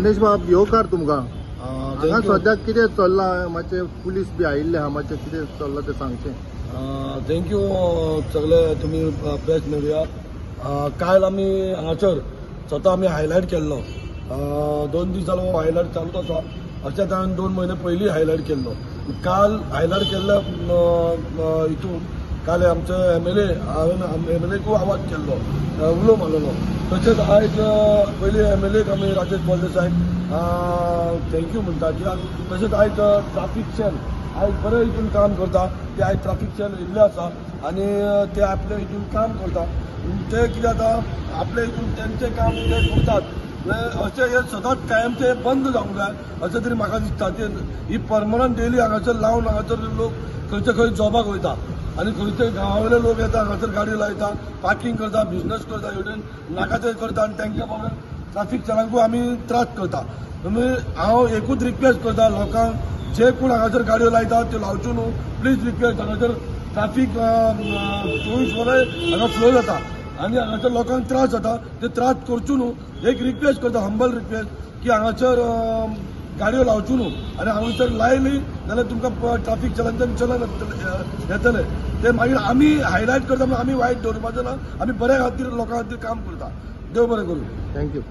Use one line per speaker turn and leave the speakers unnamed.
रमेश बाब येवकार तुमकां हांगा
थँक्यू
सद्याक कितें चल्लां मातशें पुलीस बी आयिल्ले आहा मातशें कितें चल्लां तें सांगचें.
थँक्यू सगळे तुम्ही प्रेस मिडिया. काल आमी हांगासर स्वता आमी हायलायट केल्लो. 2 दीस जालो हायलायट चालूच आसा. अशा तरेन 2 म्हयने पयलीं हायलायट केल्लो. काल हायलायट केल्ल्या हितून काल आमचे MLA हांवें MLAकूय आवाज केल्लो, उलो मारलेलो. तशेंच आयज पयलीं MLAक आमी राजेश बोल्ले साहेब थँक्यू म्हणटा. कित्याक तशेंच आयज ट्राफीक सेल आयज बरे हितून काम करता. ते आयज ट्राफीक सेल येयल्ले आसा आनी ते आपल्या हितून काम करता. ते कितें जाता आपल्या हितून तेंचें काम ते करतात. अशें हे सदांच कायम ते बंद जावंक जाय अशें तरी म्हाका दिसता. ते ही परमनंट डेली हांगासर लावन हांगासर लोक खंयचे खंय जॉबाक वयता आनी खंयचे गांवांतले लोक येता हांगासर गाडी लायता, पार्किंग करता, बिझनेस करता, हेवटेन नाका ते करता आनी तांकां बाबा ट्राफीक सेलांकूय आमी त्रास करता. हांव एकूच रिक्वेस्ट करता लोकांक जे कोण हांगासर गाडयो लायता त्यो लावच्यो न्हू. प्लीज रिक्वेस्ट हांगासर ट्राफीक 24 वरां हांगा फ्लो जाता आनी हांगासर लोकांक त्रास जाता. ते त्रास करच्यो न्हू. एक रिक्वेस्ट करता, हंबल रिक्वेस्ट की हांगासर गाडयो लावच्यो न्हू आनी हांगासर लायली जाल्यार तुमकां ट्राफीक सेलांच्यान चलन येतले. ते मागीर आमी हायलायट करता म्हणून आमी वायट दवरपाचो ना. आमी बऱ्या खातीर लोकां खातीर काम करता. देव बरें करूं.
थँक्यू.